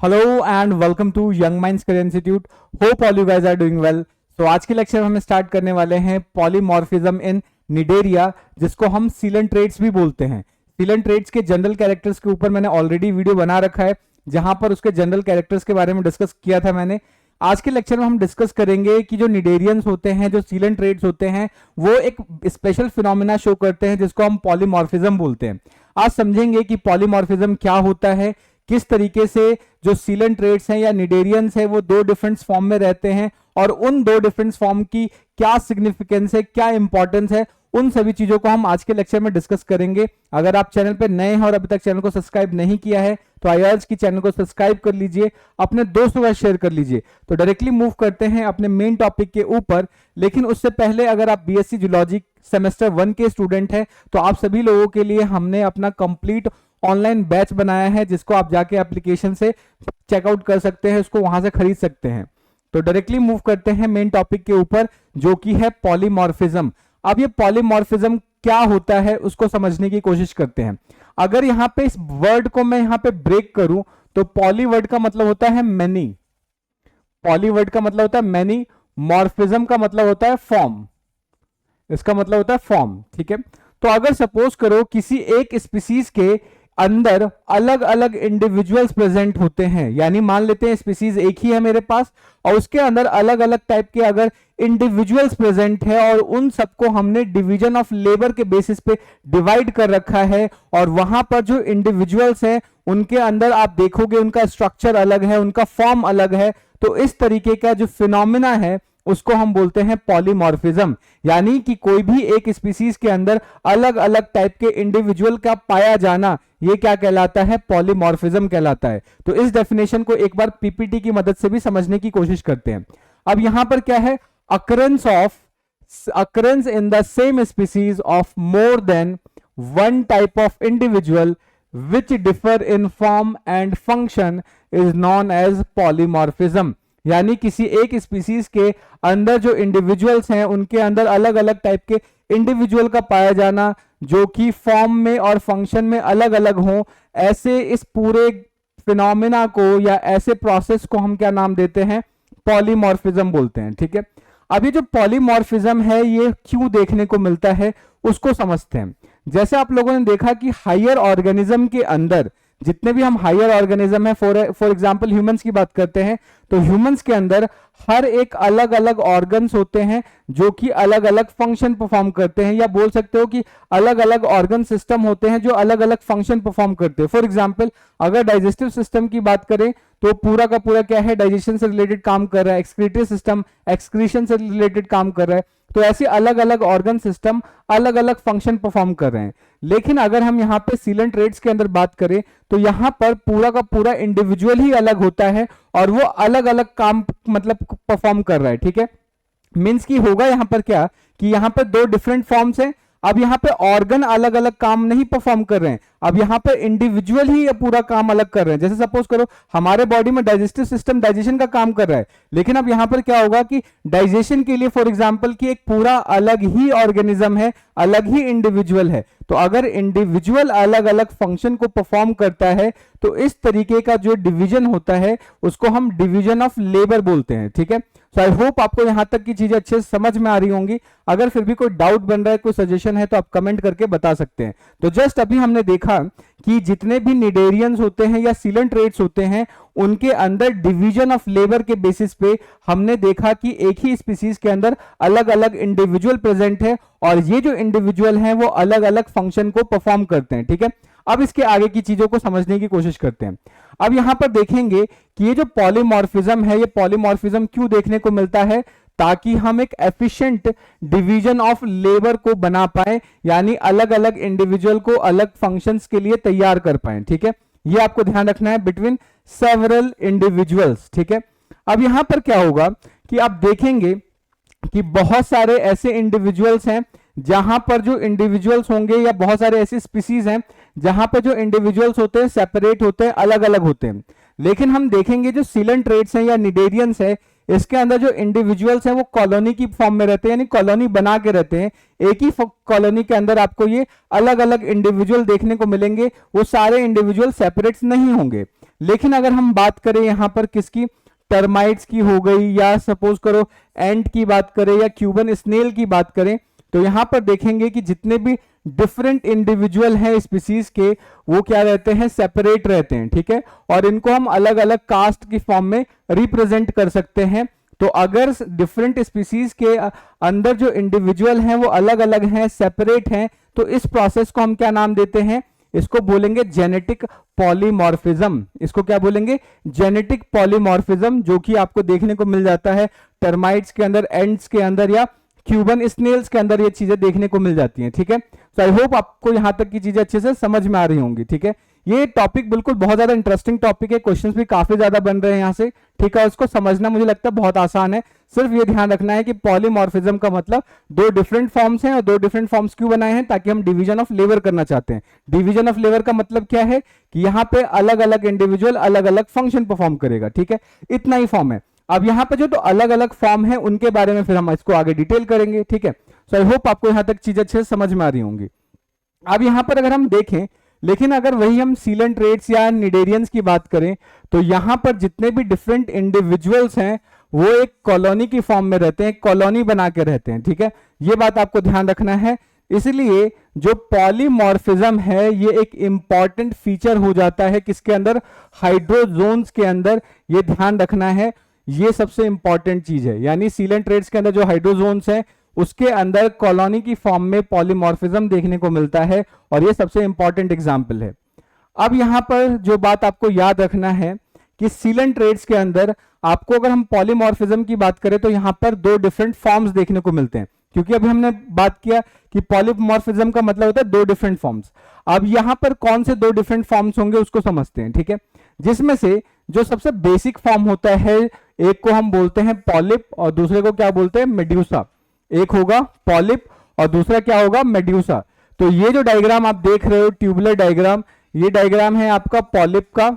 Hello and welcome to Young Minds career institute. Hope all you guys are doing well. तो आज के lecture में हम start करने वाले हैं पॉलीमॉर्फिज्म इन निडेरिया, जिसको हम सीलन ट्रेट्स भी बोलते हैं। सीलन ट्रेट्स के जनरल कैरेक्टर्स के ऊपर मैंने ऑलरेडी वीडियो बना रखा है, जहां पर उसके जनरल कैरेक्टर्स के बारे में डिस्कस किया था मैंने। आज के लेक्चर में हम डिस्कस करेंगे कि जो निडेरियंस होते हैं, जो सीलन ट्रेट्स होते हैं, वो एक स्पेशल फिनोमिना शो करते हैं जिसको हम पॉलीमॉर्फिज्म बोलते हैं। आज समझेंगे कि पॉलीमॉर्फिज्म क्या होता है, किस तरीके से जो सीलन ट्रेट्स हैं या निडेरियंस है वो दो डिफरेंट फॉर्म में रहते हैं, और उन दो डिफरेंट फॉर्म की क्या सिग्निफिकेंस है, क्या इंपॉर्टेंस है, उन सभी चीजों को हम आज के लेक्चर में डिस्कस करेंगे। अगर आप चैनल पर नए हैं और अभी तक चैनल को सब्सक्राइब नहीं किया है तो आई अर्ज की चैनल को सब्सक्राइब कर लीजिए, अपने दोस्तों का शेयर कर लीजिए। तो डायरेक्टली मूव करते हैं अपने मेन टॉपिक के ऊपर। लेकिन उससे पहले अगर आप बीएससी जूलॉजी सेमेस्टर 1 के स्टूडेंट हैं तो आप सभी लोगों के लिए हमने अपना कंप्लीट ऑनलाइन बैच बनाया है, जिसको आप जाके एप्लीकेशन से चेकआउट कर सकते हैं, उसको वहां से खरीद सकते हैं। तो डायरेक्टली मूव करते हैं मेन टॉपिक के ऊपर, जो कि है पॉलीमॉर्फिज्म। अब ये पॉलीमॉर्फिज्म क्या होता है उसको समझने की कोशिश करते हैं। अगर यहां पे इस वर्ड को मैं यहां पे ब्रेक करूं तो पॉली वर्ड का मतलब होता है मैनी, पॉली वर्ड का मतलब होता है मैनी, मॉर्फिज्म का मतलब होता है फॉर्म, इसका मतलब होता है फॉर्म। ठीक है, तो अगर सपोज करो किसी एक स्पीसीज के अंदर अलग अलग इंडिविजुअल्स प्रेजेंट होते हैं, यानी मान लेते हैं स्पीसीज एक ही है मेरे पास और उसके अंदर अलग अलग टाइप के अगर इंडिविजुअल्स प्रेजेंट है और उन सबको हमने डिवीजन ऑफ लेबर के बेसिस पे डिवाइड कर रखा है, और वहां पर जो इंडिविजुअल्स हैं उनके अंदर आप देखोगे उनका स्ट्रक्चर अलग है, उनका फॉर्म अलग है। तो इस तरीके का जो फिनोमिना है उसको हम बोलते हैं पॉलीमॉर्फिज्म, यानी कि कोई भी एक स्पीसीज के अंदर अलग अलग टाइप के इंडिविजुअल का पाया जाना, ये क्या कहलाता है, पॉलीमॉर्फिज्म कहलाता है। तो इस डेफिनेशन को एक बार पीपीटी की मदद से भी समझने की कोशिश करते हैं। अब यहां पर क्या है, occurrence in the same species of more than one type of individual which differ in form and function is known as polymorphism। यानी किसी एक स्पीसीज के अंदर जो इंडिविजुअल्स हैं उनके अंदर अलग अलग टाइप के इंडिविजुअल का पाया जाना जो कि फॉर्म में और फंक्शन में अलग अलग हों, ऐसे इस पूरे फिनोमिना को या ऐसे प्रोसेस को हम क्या नाम देते हैं, पॉलीमॉर्फिज्म बोलते हैं। ठीक है, अब ये जो पॉलीमॉर्फिज्म है ये क्यों देखने को मिलता है उसको समझते हैं। जैसे आप लोगों ने देखा कि हायर ऑर्गेनिज्म के अंदर जितने भी हम हायर ऑर्गेनिज्म है, फॉर एग्जांपल ह्यूमंस की बात करते हैं तो ह्यूमंस के अंदर हर एक अलग अलग ऑर्गन्स होते हैं जो कि अलग अलग फंक्शन परफॉर्म करते हैं, या बोल सकते हो कि अलग अलग ऑर्गन सिस्टम होते हैं जो अलग अलग फंक्शन परफॉर्म करते हैं। फॉर एग्जांपल अगर डाइजेस्टिव सिस्टम की बात करें तो पूरा का पूरा क्या है, डाइजेशन से रिलेटेड काम कर रहा है, एक्सक्रीटरी सिस्टम एक्सक्रीशन से रिलेटेड काम कर रहा है। तो ऐसे अलग अलग ऑर्गन सिस्टम अलग अलग फंक्शन परफॉर्म कर रहे हैं। लेकिन अगर हम यहाँ पे सीलन ट्रेट्स के अंदर बात करें तो यहाँ पर पूरा का पूरा इंडिविजुअल ही अलग होता है और वो अलग अलग काम मतलब परफॉर्म कर रहा है। ठीक है, मींस की होगा यहाँ पर क्या कि यहाँ पर दो डिफरेंट फॉर्म्स हैं। अब यहाँ पे ऑर्गन अलग अलग काम नहीं परफॉर्म कर रहे हैं, अब यहाँ पे इंडिविजुअल ही पूरा काम अलग कर रहे हैं। जैसे सपोज करो हमारे बॉडी में डाइजेस्टिव सिस्टम डाइजेशन का काम कर रहा है, लेकिन अब यहाँ पर क्या होगा कि डाइजेशन के लिए फॉर एग्जांपल कि एक पूरा अलग ही ऑर्गेनिज्म है, अलग ही इंडिविजुअल है। तो अगर इंडिविजुअल अलग अलग फंक्शन को परफॉर्म करता है तो इस तरीके का जो डिवीजन होता है उसको हम डिवीजन ऑफ लेबर बोलते हैं। ठीक है, सो आई होप आपको यहां तक की चीजें अच्छे से समझ में आ रही होंगी। अगर फिर भी कोई डाउट बन रहा है, कोई सजेशन है तो आप कमेंट करके बता सकते हैं। तो जस्ट अभी हमने देखा कि जितने भी निडेरियंस होते हैं या सीलन ट्रेट्स होते हैं उनके अंदर डिवीजन ऑफ लेबर के बेसिस पे हमने देखा कि एक ही स्पीसीज के अंदर अलग अलग इंडिविजुअल प्रेजेंट है और ये जो इंडिविजुअल हैं वो अलग अलग फंक्शन को परफॉर्म करते हैं। ठीक है, अब इसके आगे की चीजों को समझने की कोशिश करते हैं। अब यहां पर देखेंगे कि ये जो पॉलीमॉर्फिज्म है, ये पॉलीमॉर्फिज्म क्यों देखने को मिलता है, ताकि हम एक एफिशिएंट डिवीजन ऑफ लेबर को बना पाए, यानी अलग अलग इंडिविजुअल को अलग फंक्शंस के लिए तैयार कर पाए। ठीक है, ये आपको ध्यान रखना है, बिटवीन सेवरल इंडिविजुअल्स। ठीक है, अब यहां पर क्या होगा कि आप देखेंगे कि बहुत सारे ऐसे इंडिविजुअल्स हैं जहां पर जो इंडिविजुअल्स होंगे, या बहुत सारे ऐसी स्पीसीज हैं जहां पर जो इंडिविजुअल्स होते हैं सेपरेट होते हैं, अलग अलग होते हैं। लेकिन हम देखेंगे जो सीलन ट्रेट्स हैं या निडेरियंस है, इसके अंदर जो इंडिविजुअल्स हैं वो कॉलोनी की फॉर्म में रहते हैं, यानी कॉलोनी बना के रहते हैं। एक ही कॉलोनी के अंदर आपको ये अलग अलग इंडिविजुअल देखने को मिलेंगे, वो सारे इंडिविजुअल सेपरेट्स नहीं होंगे। लेकिन अगर हम बात करें यहाँ पर किसकी, टर्माइट्स की हो गई, या सपोज करो एंट की बात करें, या क्यूबन स्नेल की बात करें, तो यहां पर देखेंगे कि जितने भी डिफरेंट इंडिविजुअल हैं स्पीसीज के, वो क्या रहते हैं, सेपरेट रहते हैं, ठीक है, और इनको हम अलग अलग कास्ट की फॉर्म में रिप्रेजेंट कर सकते हैं। तो अगर डिफरेंट स्पीसीज के अंदर जो इंडिविजुअल हैं वो अलग अलग हैं, सेपरेट हैं, तो इस प्रोसेस को हम क्या नाम देते हैं, इसको बोलेंगे जेनेटिक पॉलीमॉर्फिज्म। इसको क्या बोलेंगे, जेनेटिक पॉलीमॉर्फिज्म, जो कि आपको देखने को मिल जाता है टर्माइट्स के अंदर, एंड्स के अंदर, या क्यूबन स्नेल्स के अंदर ये चीजें देखने को मिल जाती हैं, ठीक है। तो आई होप आपको यहां तक की चीजें अच्छे से समझ में आ रही होंगी, ठीक है। ये टॉपिक बिल्कुल बहुत ज्यादा इंटरेस्टिंग टॉपिक है, क्वेश्चंस भी काफी ज्यादा बन रहे हैं यहाँ से, ठीक है। इसको समझना मुझे लगता है बहुत आसान है, सिर्फ ये ध्यान रखना है कि पॉलीमॉर्फिज्म का मतलब दो डिफरेंट फॉर्म्स हैं, और दो डिफरेंट फॉर्म्स क्यों बनाए हैं, ताकि हम डिवीजन ऑफ लेबर करना चाहते हैं। डिवीजन ऑफ लेबर का मतलब क्या है कि यहाँ पे अलग अलग इंडिविजुअल अलग अलग फंक्शन परफॉर्म करेगा, ठीक है, इतना ही फॉर्म है। अब यहाँ पे जो तो अलग अलग फॉर्म है उनके बारे में फिर हम इसको आगे डिटेल करेंगे, ठीक है। सो आई होप आपको यहाँ तक चीजें अच्छे से समझ में आ रही होंगी। अब यहाँ पर अगर हम देखें, लेकिन अगर वही हम सीलेंट्रेट्स या निडेरियंस की बात करें, तो यहाँ पर जितने भी डिफरेंट इंडिविजुअल्स हैं वो एक कॉलोनी की फॉर्म में रहते हैं, कॉलोनी बना के रहते हैं, ठीक है, ये बात आपको ध्यान रखना है। इसलिए जो पॉलीमॉर्फिज्म है ये एक इंपॉर्टेंट फीचर हो जाता है किसके अंदर, हाइड्रोजोन्स के अंदर, ये ध्यान रखना है, ये सबसे इंपॉर्टेंट चीज है। यानी सीलेंट्रेट्स के अंदर जो हाइड्रोजोन्स हैं उसके अंदर कॉलोनी की फॉर्म में पॉलीमॉर्फिज्म देखने को मिलता है, और ये सबसे इंपॉर्टेंट एग्जाम्पल है। अब यहां पर जो बात आपको याद रखना है कि सीलेंट्रेट्स के अंदर आपको अगर हम पॉलीमॉर्फिज्म की बात करें तो यहां पर दो डिफरेंट फॉर्म्स देखने को मिलते हैं, क्योंकि अभी हमने बात किया कि पॉलीमॉर्फिज्म का मतलब होता है दो डिफरेंट फॉर्म्स। अब यहां पर कौन से दो डिफरेंट फॉर्म्स होंगे उसको समझते हैं, ठीक है। जिसमें से जो सबसे बेसिक फॉर्म होता है, एक को हम बोलते हैं पॉलिप और दूसरे को क्या बोलते हैं, मेड्यूसा। एक होगा पॉलिप और दूसरा क्या होगा, मेड्यूसा। तो ये जो डायग्राम आप देख रहे हो, ट्यूबुलर डायग्राम, ये डायग्राम है आपका पॉलिप का,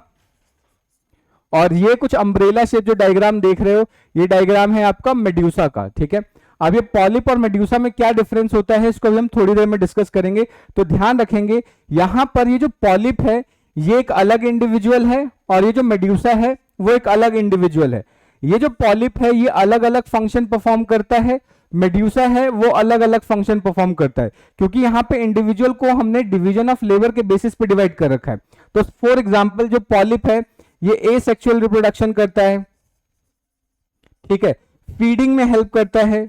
और ये कुछ अम्ब्रेला शेप जो डायग्राम देख रहे हो, ये डायग्राम है आपका मेड्यूसा का, ठीक है। अब ये पॉलिप और मेड्यूसा में क्या डिफरेंस होता है इसको भी हम थोड़ी देर में डिस्कस करेंगे। तो ध्यान रखेंगे यहां पर ये जो पॉलिप है ये एक अलग इंडिविजुअल है, और ये जो मेड्यूसा है वो एक अलग इंडिविजुअल है। ये जो पॉलिप है ये अलग अलग फंक्शन परफॉर्म करता है, मेड्यूसा है वो अलग अलग फंक्शन परफॉर्म करता है, क्योंकि यहाँ पे इंडिविजुअल को हमने डिवीजन ऑफ लेबर के बेसिस पे डिवाइड कर रखा है। तो फॉर एग्जांपल जो पॉलिप है ये एसेक्सुअल रिप्रोडक्शन करता है, ठीक है, फीडिंग में हेल्प करता है,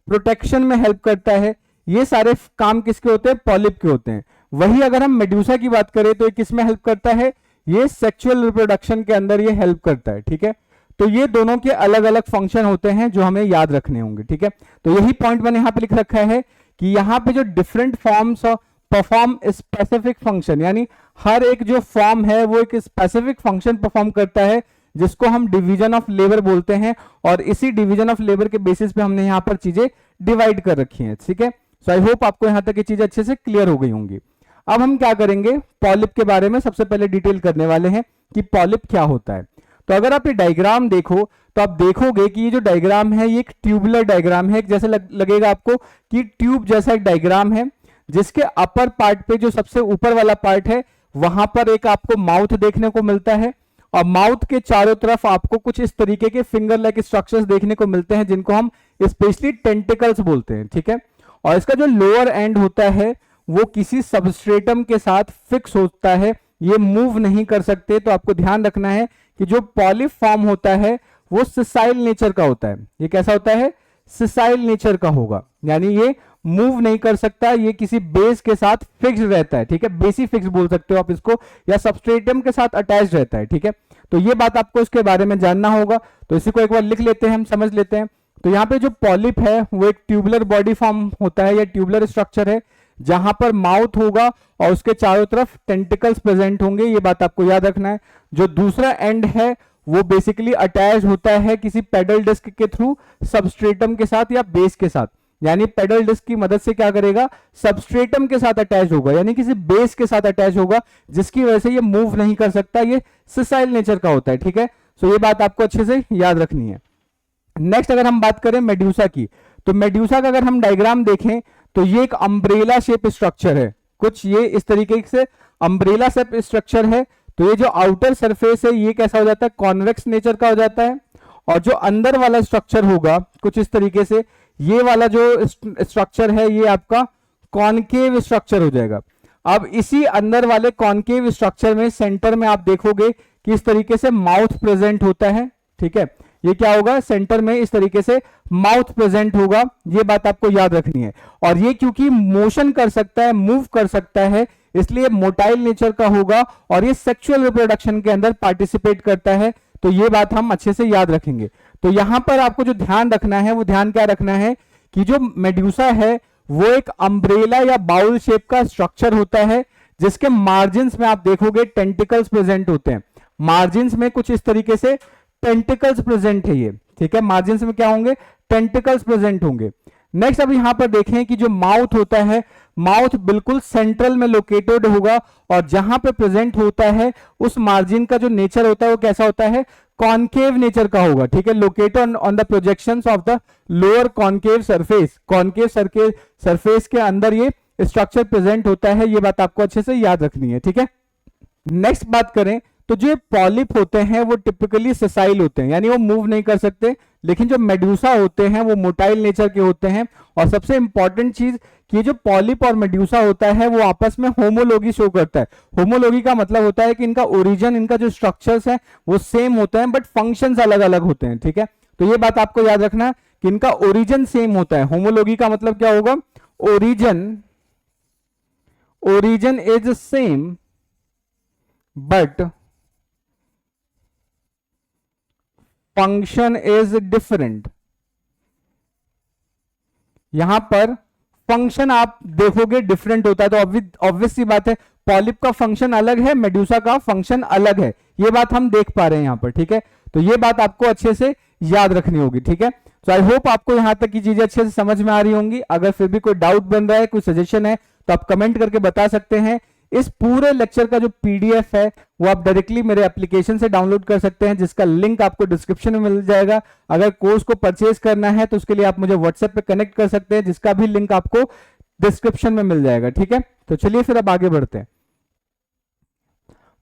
प्रोटेक्शन में हेल्प करता है, ये सारे काम किसके होते हैं, पॉलिप के होते हैं। वही अगर हम मेड्यूसा की बात करें तो ये किस में हेल्प करता है, ये सेक्सुअल रिप्रोडक्शन के अंदर ये हेल्प करता है, ठीक है। तो ये दोनों के अलग अलग फंक्शन होते हैं जो हमें याद रखने होंगे, ठीक है। तो यही पॉइंट मैंने यहां पे लिख रखा है कि यहां पे जो different forms of perform specific function, यानी हर एक जो फॉर्म है वो एक स्पेसिफिक फंक्शन परफॉर्म करता है जिसको हम डिवीजन ऑफ लेबर बोलते हैं, और इसी डिवीजन ऑफ लेबर के बेसिस पे हमने यहां पर चीजें डिवाइड कर रखी हैं, ठीक है। सो आई होप आपको यहां तक ये चीजें अच्छे से क्लियर हो गई होंगी। अब हम क्या करेंगे, पॉलिप के बारे में सबसे पहले डिटेल करने वाले हैं कि पॉलिप क्या होता है। तो अगर आप ये डायग्राम देखो तो आप देखोगे कि ये जो डायग्राम है ये एक ट्यूबुलर डायग्राम है, जैसे लगेगा आपको कि ट्यूब जैसा एक डायग्राम है, जिसके अपर पार्ट पे जो सबसे ऊपर वाला पार्ट है वहां पर एक आपको माउथ देखने को मिलता है, और माउथ के चारों तरफ आपको कुछ इस तरीके के फिंगर लाइक स्ट्रक्चर्स देखने को मिलते हैं जिनको हम स्पेशली टेंटिकल्स बोलते हैं, ठीक है। और इसका जो लोअर एंड होता है वो किसी सबस्ट्रेटम के साथ फिक्स होता है, ये मूव नहीं कर सकते। तो आपको ध्यान रखना है कि जो पॉलिप फॉर्म होता है वो सिसाइल नेचर का होता है। ये कैसा होता है, सिसाइल नेचर का होगा, यानी ये मूव नहीं कर सकता, ये किसी बेस के साथ फिक्स रहता है, ठीक है, बेसी फिक्स बोल सकते हो आप इसको, या सबस्ट्रेटम के साथ अटैच रहता है, ठीक है। तो ये बात आपको इसके बारे में जानना होगा, तो इसी को एक बार लिख लेते हैं, हम समझ लेते हैं। तो यहाँ पे जो पॉलिप है वो एक ट्यूबुलर बॉडी फॉर्म होता है या ट्यूबुलर स्ट्रक्चर है, जहां पर माउथ होगा और उसके चारों तरफ टेंटिकल्स प्रेजेंट होंगे, ये बात आपको याद रखना है। जो दूसरा एंड है वो बेसिकली अटैच होता है किसी पेडल डिस्क के थ्रू सबस्ट्रेटम के साथ या बेस के साथ, यानी पेडल डिस्क की मदद से क्या करेगा, सबस्ट्रेटम के साथ अटैच होगा, यानी किसी बेस के साथ अटैच होगा, जिसकी वजह से ये मूव नहीं कर सकता, ये सिसाइल नेचर का होता है, ठीक है। सो ये बात आपको अच्छे से याद रखनी है। नेक्स्ट अगर हम बात करें मेड्यूसा की, तो मेड्यूसा का अगर हम डायग्राम देखें तो ये एक अम्ब्रेला शेप स्ट्रक्चर है, कुछ ये इस तरीके से अम्ब्रेला शेप स्ट्रक्चर है। तो ये जो आउटर सरफेस है ये कैसा हो जाता है, कॉन्वेक्स नेचर का हो जाता है, और जो अंदर वाला स्ट्रक्चर होगा कुछ इस तरीके से, ये वाला जो स्ट्रक्चर है ये आपका कॉनकेव स्ट्रक्चर हो जाएगा। अब इसी अंदर वाले कॉनकेव स्ट्रक्चर में सेंटर में आप देखोगे कि इस तरीके से माउथ प्रेजेंट होता है, ठीक है। ये क्या होगा, सेंटर में इस तरीके से माउथ प्रेजेंट होगा, ये बात आपको याद रखनी है। और ये क्योंकि मोशन कर सकता है, मूव कर सकता है, इसलिए मोटाइल नेचर का होगा, और ये सेक्सुअल रिप्रोडक्शन के अंदर पार्टिसिपेट करता है। तो ये बात हम अच्छे से याद रखेंगे। तो यहां पर आपको जो ध्यान रखना है वो ध्यान क्या रखना है कि जो मेड्यूसा है वो एक अम्ब्रेला या बाउल शेप का स्ट्रक्चर होता है, जिसके मार्जिन्स में आप देखोगे टेंटिकल्स प्रेजेंट होते हैं। मार्जिन्स में कुछ इस तरीके से टेंटिकल्स प्रेजेंट है ये, ठीक है। मार्जिन्स में क्या होंगे, टेंटिकल्स प्रेजेंट होंगे। नेक्स्ट अब यहां पर देखें कि जो माउथ होता है, माउथ बिल्कुल सेंट्रल में लोकेटेड होगा, और जहां पे प्रेजेंट होता है उस मार्जिन का जो नेचर होता है वो कैसा होता है, कॉनकेव नेचर का होगा, ठीक है। Located on the projections of the lower concave surface, concave surface के अंदर ये स्ट्रक्चर प्रेजेंट होता है, ये बात आपको अच्छे से याद रखनी है, ठीक है। नेक्स्ट बात करें तो जो पॉलिप होते हैं वो टिपिकली सेसाइल होते हैं, यानी वो मूव नहीं कर सकते, लेकिन जो मेड्यूसा होते हैं वो मोटाइल नेचर के होते हैं। और सबसे इंपॉर्टेंट चीज कि जो पॉलिप और मेड्यूसा होता है वो आपस में होमोलॉगी शो करता है। होमोलॉगी का मतलब होता है कि इनका ओरिजिन, इनका जो स्ट्रक्चर्स है वो सेम होते हैं, बट फंक्शंस अलग अलग होते हैं, ठीक है। तो ये बात आपको याद रखना कि इनका ओरिजिन सेम होता है। होमोलॉगी का मतलब क्या होगा, origin is same but function is different. यहां पर फंक्शन आप देखोगे डिफरेंट होता है, तो ऑब्वियस सी बात है, पॉलिप का फंक्शन अलग है, मेड्यूसा का फंक्शन अलग है, ये बात हम देख पा रहे हैं यहां पर, ठीक है। तो ये बात आपको अच्छे से याद रखनी होगी, ठीक है। तो आई होप आपको यहां तक की चीजें अच्छे से समझ में आ रही होंगी। अगर फिर भी कोई डाउट बन रहा है, कोई सजेशन है, तो आप कमेंट करके बता सकते हैं। इस पूरे लेक्चर का जो पीडीएफ है वो आप डायरेक्टली मेरे एप्लीकेशन से डाउनलोड कर सकते हैं, जिसका लिंक आपको डिस्क्रिप्शन में मिल जाएगा। अगर कोर्स को परचेज करना है तो उसके लिए आप मुझे व्हाट्सएप पे कनेक्ट कर सकते हैं, जिसका भी लिंक आपको डिस्क्रिप्शन में मिल जाएगा, ठीक है। तो चलिए फिर अब आगे बढ़ते हैं।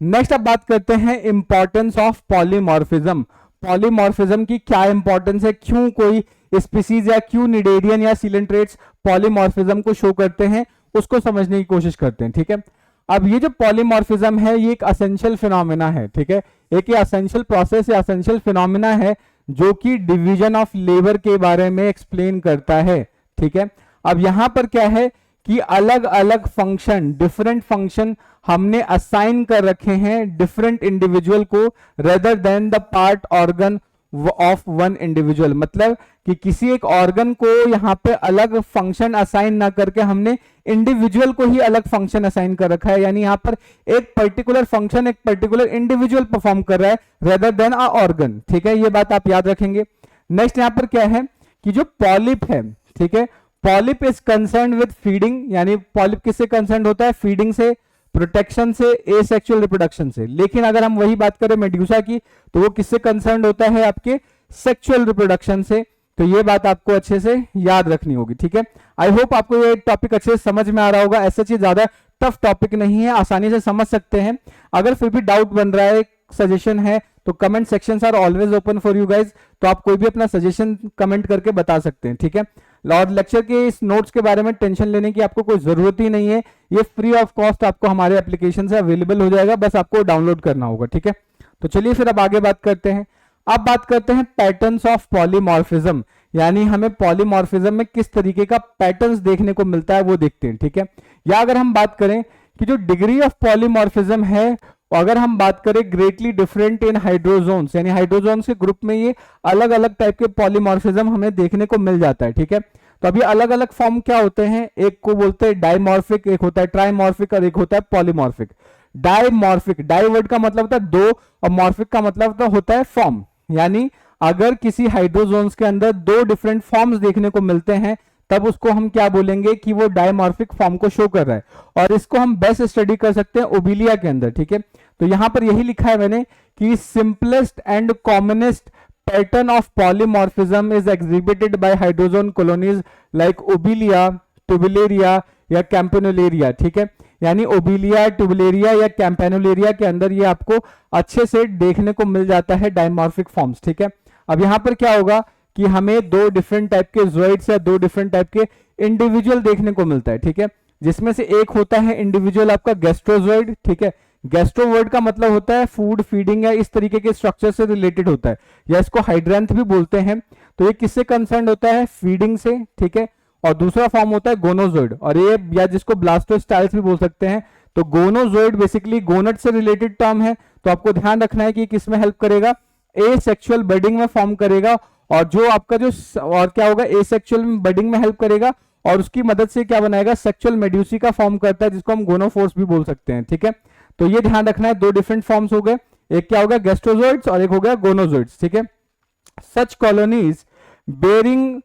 नेक्स्ट अब बात करते हैं इंपॉर्टेंस ऑफ पॉलीमॉर्फिज्म। पॉलीमॉर्फिज्म की क्या इंपॉर्टेंस है, क्यों कोई स्पीसीज या क्यों निडेरियन या सिलेंट्रेट्स पॉलीमॉर्फिज्म को शो करते हैं, उसको समझने की कोशिश करते हैं, ठीक है। अब ये जो पॉलीमॉर्फिज्म है ये एक असेंशियल फिनोमेना है, ठीक है। एक ये असेंशियल प्रोसेस या असेंशियल फिनोमेना है जो कि डिवीजन ऑफ लेबर के बारे में एक्सप्लेन करता है, ठीक है। अब यहां पर क्या है कि अलग अलग फंक्शन, डिफरेंट फंक्शन हमने असाइन कर रखे हैं डिफरेंट इंडिविजुअल को, rather than the part organ of one individual. मतलब कि किसी एक ऑर्गन को यहाँ पे अलग फंक्शन असाइन ना करके हमने इंडिविजुअल को ही अलग फंक्शन असाइन कर रखा है, यानी यहाँ पर एक पर्टिकुलर फंक्शन एक पर्टिकुलर इंडिविजुअल परफॉर्म कर रहा है रेदर देन अ ऑर्गन, ठीक है। ये बात आप याद रखेंगे। नेक्स्ट यहाँ पर क्या है कि जो पॉलिप है, ठीक है, polyp is concern with feeding, यानी पॉलिप किससे कंसर्न होता है, फीडिंग से, प्रोटेक्शन से, एसेक्सुअल रिप्रोडक्शन से। लेकिन अगर हम वही बात करें मेड्यूसा की तो वो किससे कंसर्न होता है, आपके सेक्सुअल रिप्रोडक्शन से। तो ये बात आपको अच्छे से याद रखनी होगी, ठीक है। आई होप आपको ये टॉपिक अच्छे से समझ में आ रहा होगा। ऐसा चीज ज्यादा टफ टॉपिक नहीं है, आसानी से समझ सकते हैं। अगर फिर भी डाउट बन रहा है, सजेशन है, तो comment sections are always open for you guys. तो आप कोई भी अपना सजेशन कमेंट करके बता सकते हैं, ठीक है। और लेक्चर के इस नोट्स के बारे में टेंशन लेने की आपको कोई जरूरत ही नहीं है, ये फ्री ऑफ कॉस्ट आपको हमारे एप्लीकेशन से अवेलेबल हो जाएगा, बस आपको डाउनलोड करना होगा, ठीक है। तो चलिए फिर अब आगे बात करते हैं। अब बात करते हैं पैटर्न्स ऑफ पॉलीमॉर्फिज्म, यानी हमें पॉलीमॉर्फिज्म में किस तरीके का पैटर्न्स देखने को मिलता है वो देखते हैं, ठीक है। या अगर हम बात करें कि जो डिग्री ऑफ पॉलीमॉर्फिज्म है, अगर हम बात करें ग्रेटली डिफरेंट इन हाइड्रोजोन्स, यानी हाइड्रोजोन्स के ग्रुप में ये अलग अलग टाइप के पॉलीमॉर्फिज्म हमें देखने को मिल जाता है, ठीक है। तो अभी अलग अलग फॉर्म क्या होते हैं, एक को बोलते हैं डाइमॉर्फिक, एक होता है ट्राइमॉर्फिक और एक होता है पॉलीमॉर्फिक। डाइमॉर्फिक, डाई वर्ड का मतलब होता है दो और मॉर्फिक का मतलब तो होता है फॉर्म, यानी अगर किसी हाइड्रोजोन्स के अंदर दो डिफरेंट फॉर्म्स देखने को मिलते हैं तब उसको हम क्या बोलेंगे कि वो डायमॉर्फिक फॉर्म को शो कर रहा है। और इसको हम बेस्ट स्टडी कर सकते हैं ओबिलिया के अंदर, ठीक है। तो यहां पर यही लिखा है मैंने कि simplest and commonest pattern of polymorphism is exhibited by hydrozoan colonies like Obelia, Tubularia या कैंपेनुलेरिया, ठीक है। यानी ओबिलिया, ट्यूबुलेरिया या कैम्पेनुलेरिया के अंदर ये आपको अच्छे से देखने को मिल जाता है डायमॉर्फिक फॉर्म्स, ठीक है। अब यहाँ पर क्या होगा कि हमें दो डिफरेंट टाइप के ज़ोइड्स या दो डिफरेंट टाइप के इंडिविजुअल देखने को मिलता है, ठीक है, जिसमें से एक होता है इंडिविजुअल आपका गैस्ट्रोजोइड, ठीक है। गैस्ट्रोवर्ड का मतलब होता है फूड, फीडिंग या इस तरीके के स्ट्रक्चर से रिलेटेड होता है, या इसको हाइड्रेंथ भी बोलते हैं। तो ये किससे कंसर्न होता है? फीडिंग से, ठीक है। और दूसरा फॉर्म होता है गोनोजोइड, और ये या जिसको ब्लास्टोस्टाइल्स भी बोल सकते हैं। तो गोनोजोइड बेसिकली गोनट से रिलेटेड टर्म है, तो आपको ध्यान रखना है कि किस में हेल्प करेगा? एसेक्सुअल बडिंग में फॉर्म करेगा। और जो आपका जो और क्या होगा, एसेक्सुअल बडिंग में हेल्प करेगा, और उसकी मदद से क्या बनाएगा? सेक्सुअल मेड्यूसी का फॉर्म करता है, जिसको हम गोनोफोर्स भी बोल सकते हैं, ठीक है। तो ये ध्यान रखना है, दो डिफरेंट फॉर्म्स हो गए, एक क्या होगा गैस्ट्रोजोइड्स और एक हो गया गोनोजोइड्स, ठीक है। Such colonies bearing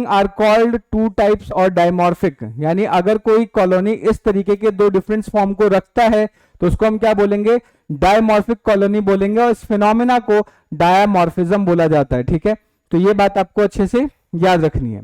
are called two types और डायमॉर्फिक, यानी अगर कोई कॉलोनी इस तरीके के दो डिफरेंट फॉर्म को रखता है तो उसको हम क्या बोलेंगे? डायमॉर्फिक कॉलोनी बोलेंगे, और इस फिनोमेना को डायमॉर्फिज्म बोला जाता है, ठीक है। तो ये बात आपको अच्छे से याद रखनी है।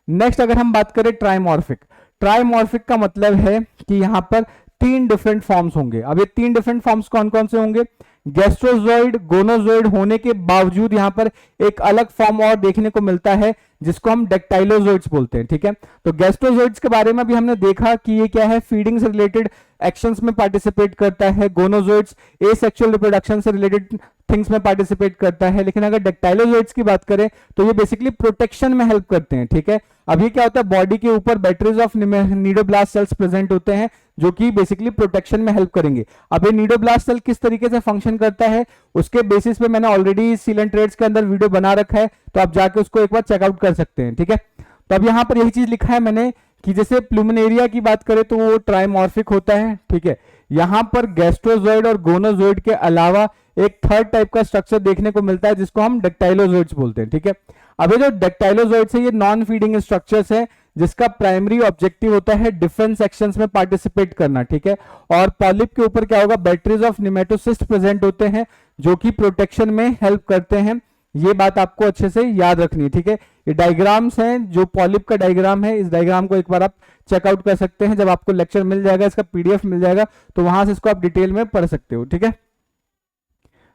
नेक्स्ट अगर हम बात करें ट्राइमॉर्फिक, ट्राइमॉर्फिक का मतलब है कि यहां पर तीन डिफरेंट फॉर्म्स होंगे। अब ये तीन डिफरेंट फॉर्म्स कौन कौन से होंगे? गैस्ट्रोजोइड, गोनोजोइड होने के बावजूद यहां पर एक अलग फॉर्म और देखने को मिलता है, जिसको हम डेक्टाइलोजोइड्स बोलते हैं, ठीक है। तो गैस्ट्रोजोइड्स के बारे में भी हमने देखा कि ये क्या है? फीडिंग से रिलेटेड एक्शंस में पार्टिसिपेट करता है। गोनोजोइड्स एसेक्सुअल रिप्रोडक्शन से रिलेटेड थिंग्स में पार्टिसिपेट करता है। लेकिन अगर डेक्टाइलोजोइड्स की बात करें तो ये बेसिकली प्रोटेक्शन में हेल्प करते हैं, ठीक है। अभी क्या होता है? बॉडी के ऊपर batteries of cnidoblast cells present होते हैं, जो कि बेसिकली प्रोटेक्शन में हेल्प करेंगे। अब ये नीडोब्लास्ट सेल किस तरीके से फंक्शन करता है, उसके बेसिस पे मैंने ऑलरेडी सील एंड ट्रेड्स के अंदर वीडियो बना रखा है, तो आप जाके उसको एक बार चेकआउट कर सकते हैं, ठीक है। तो अब यहाँ पर यही चीज लिखा है मैंने कि जैसे प्लूमिनेरिया की बात करें तो वो ट्राइमॉर्फिक होता है, ठीक है। यहाँ पर गैस्ट्रोजोइड और गोनोजोइड के अलावा एक थर्ड टाइप का स्ट्रक्चर देखने को मिलता है, जिसको हम डेक्टाइलोजोइड्स बोलते हैं, ठीक है। अब ये जो डेक्टाइलोजोइड्स है ये नॉन फीडिंग स्ट्रक्चर्स है, जिसका प्राइमरी ऑब्जेक्टिव होता है डिफेंस एक्शंस में पार्टिसिपेट करना, ठीक है। और पॉलिप के ऊपर क्या होगा? बैटरीज ऑफ निमेटोसिस्ट प्रेजेंट होते हैं, जो कि प्रोटेक्शन में हेल्प करते हैं। ये बात आपको अच्छे से याद रखनी है, ठीक है। ये डायग्राम्स हैं, जो पॉलिप का डायग्राम है, इस डायग्राम को एक बार आप चेकआउट कर सकते हैं। जब आपको लेक्चर मिल जाएगा, इसका पीडीएफ मिल जाएगा, तो वहां से इसको आप डिटेल में पढ़ सकते हो, ठीक है।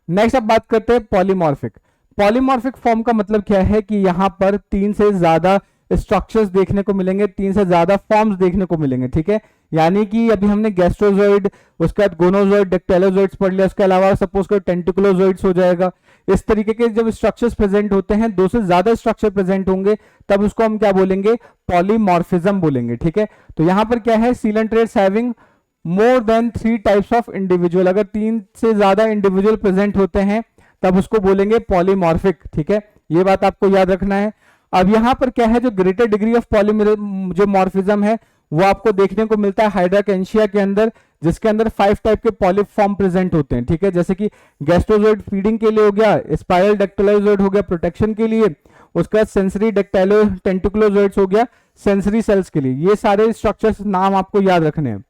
नेक्स्ट अब बात करते हैं पॉलीमॉर्फिक। पॉलीमॉर्फिक फॉर्म का मतलब क्या है कि यहां पर तीन से ज्यादा स्ट्रक्चर्स देखने को मिलेंगे, तीन से ज्यादा फॉर्म्स देखने को मिलेंगे, ठीक है। यानी कि अभी हमने गैस्ट्रोजोइड, उसके बाद गोनोजोइड, डेक्टाइलोजोइड्स पढ़ लिया, उसके अलावा सपोज करो टेंटिकुलोजोइड्स हो जाएगा। इस तरीके के जब स्ट्रक्चर्स प्रेजेंट होते हैं, दो से ज्यादा स्ट्रक्चर प्रेजेंट होंगे, तब उसको हम क्या बोलेंगे? पॉलीमॉर्फिज्म बोलेंगे, ठीक है। तो यहां पर क्या है? Coelenterates having more than 3 types of individual, अगर तीन से ज्यादा इंडिविजुअल प्रेजेंट होते हैं तब उसको बोलेंगे पॉलीमॉर्फिक, ठीक है। ये बात आपको याद रखना है। अब यहां पर क्या है? जो ग्रेटर डिग्री ऑफ जो मॉर्फिज्म है वो आपको देखने को मिलता है हाइड्राकेंशिया के अंदर, जिसके अंदर 5 टाइप के पॉलिप फॉर्म प्रेजेंट होते हैं, ठीक है। जैसे कि गैस्ट्रोजोइड फीडिंग के लिए हो गया, स्पाइरल डेक्टाइलोजोइड हो गया प्रोटेक्शन के लिए, उसका सेंसरी डेक्टाइलो टेंटिकुलोजोइड्स हो गया सेंसरी सेल्स के लिए। ये सारे स्ट्रक्चर्स नाम आपको याद रखने हैं।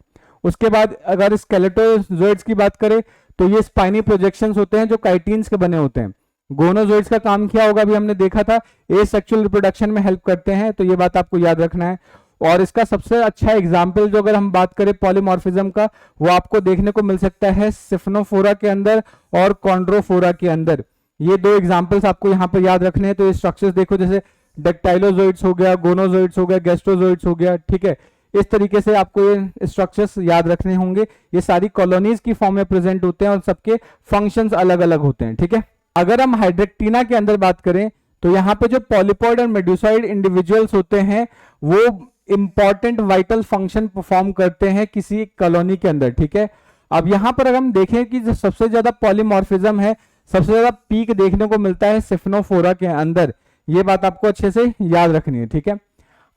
उसके बाद अगर स्केलेटोजोइड्स की बात करें तो ये स्पाइनी प्रोजेक्शंस होते हैं, जो काइटिन्स के बने होते हैं। गोनोजोइड्स का काम क्या होगा? अभी हमने देखा था एसेक्सुअल रिप्रोडक्शन में हेल्प करते हैं, तो ये बात आपको याद रखना है। और इसका सबसे अच्छा एग्जाम्पल जो अगर हम बात करें पॉलीमॉर्फिज्म का, वो आपको देखने को मिल सकता है सिफनोफोरा के अंदर और कॉन्ड्रोफोरा के अंदर। ये दो एग्जाम्पल्स आपको यहाँ पर याद रखने हैं। तो ये स्ट्रक्चर्स देखो, जैसे डेक्टाइलोजोइड्स हो गया, गोनोजोइड्स हो गया, गैस्ट्रोजोइड्स हो गया, ठीक है। इस तरीके से आपको ये स्ट्रक्चर्स याद रखने होंगे। ये सारी कॉलोनीज की फॉर्म में प्रेजेंट होते हैं और सबके फंक्शंस अलग अलग होते हैं, ठीक है। अगर हम हाइड्रेक्टिना के अंदर बात करें तो यहाँ पे जो पॉलीपॉइड और मेडुसाइड इंडिविजुअल्स होते हैं वो इंपॉर्टेंट वाइटल फंक्शन परफॉर्म करते हैं किसी कॉलोनी के अंदर, ठीक है। अब यहाँ पर अगर हम देखें कि जो सबसे ज्यादा पॉलीमॉर्फिज्म है, सबसे ज्यादा पीक देखने को मिलता है सिफनोफोरा के अंदर। ये बात आपको अच्छे से याद रखनी है, ठीक है।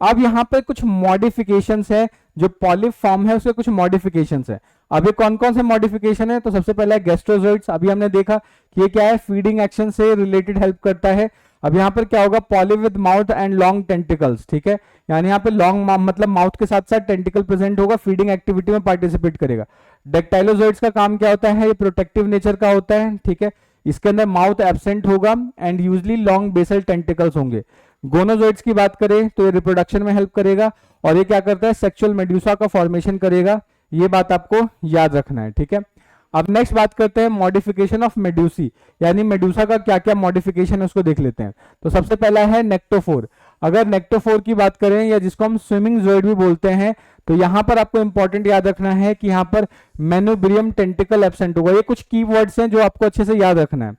अब यहाँ पे कुछ मॉडिफिकेशंस है, जो पॉलिप फॉर्म है उसके कुछ मॉडिफिकेशंस है। अभी कौन कौन से मॉडिफिकेशन है? तो सबसे पहले है गैस्ट्रोजोइड्स। अभी हमने देखा कि ये क्या है? फीडिंग एक्शन से रिलेटेड हेल्प करता है। अब यहाँ पर क्या होगा? Polyp with mouth and long tentacles, ठीक है। यानी यहाँ पे लॉन्ग मतलब माउथ के साथ साथ टेंटिकल प्रेजेंट होगा, फीडिंग एक्टिविटी में पार्टिसिपेट करेगा। डेक्टाइलोजोइड्स का काम क्या होता है? ये प्रोटेक्टिव नेचर का होता है, ठीक है। इसके अंदर माउथ एब्सेंट होगा and usually long basal tentacles होंगे। गोनोजोइड्स की बात करें तो ये रिप्रोडक्शन में हेल्प करेगा और ये क्या करता है, सेक्सुअल मेड्यूसा का फॉर्मेशन करेगा। ये बात आपको याद रखना है, ठीक है। अब नेक्स्ट बात करते हैं मॉडिफिकेशन ऑफ मेड्यूसी, यानी मेड्यूसा का क्या क्या मॉडिफिकेशन है उसको देख लेते हैं। तो सबसे पहला है नेक्टोफोर। अगर नेक्टोफोर की बात करें या जिसको हम स्विमिंग जोइड भी बोलते हैं, तो यहां पर आपको इंपॉर्टेंट याद रखना है कि यहां पर मेनोब्रियम टेंटिकल एब्सेंट होगा। ये कुछ कीवर्ड्स हैं जो आपको अच्छे से याद रखना है।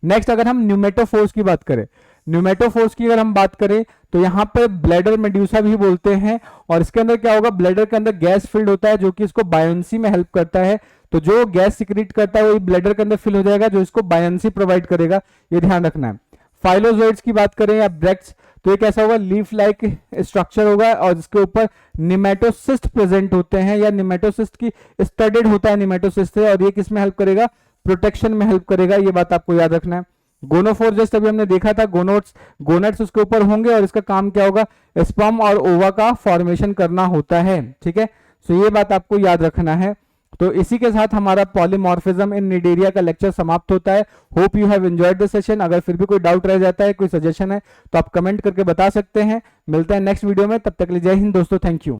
नेक्स्ट अगर हम न्यूमेटोफोर्स की बात करें, न्यूमेटोफोर्स की अगर हम बात करें तो यहाँ पर ब्लैडर मेड्यूसा भी बोलते हैं, और इसके अंदर क्या होगा, ब्लैडर के अंदर गैस फिल्ड होता है जो कि इसको बायोंसी में हेल्प करता है। तो जो गैस सिक्रीट करता है वही ब्लैडर के अंदर फिल हो जाएगा जो इसको बायोंसी प्रोवाइड करेगा, ये ध्यान रखना है। फाइलोजोइड्स की बात करें या ब्रैक्ट्स, तो ये कैसा होगा, लीफ लाइक स्ट्रक्चर होगा और इसके ऊपर निमेटोसिस्ट प्रेजेंट होते हैं या निमेटोसिस्ट की स्टडेड होता है निमेटोसिस्ट से, और ये किस में हेल्प करेगा, प्रोटेक्शन में हेल्प करेगा। ये बात आपको याद रखना है। गोनोफोर जस्ट अभी हमने देखा था, गोनेट्स उसके ऊपर होंगे और इसका काम क्या होगा, स्पर्म और ओवा का फॉर्मेशन करना होता है, ठीक है। सो ये बात आपको याद रखना है। तो इसी के साथ हमारा पॉलीमॉर्फिज्म इन निडेरिया का लेक्चर समाप्त होता है। Hope you have enjoyed the session. अगर फिर भी कोई डाउट रह जाता है, कोई सजेशन है, तो आप कमेंट करके बता सकते हैं। मिलते हैं नेक्स्ट वीडियो में, तब तक के लिए जय हिंद दोस्तों, थैंक यू।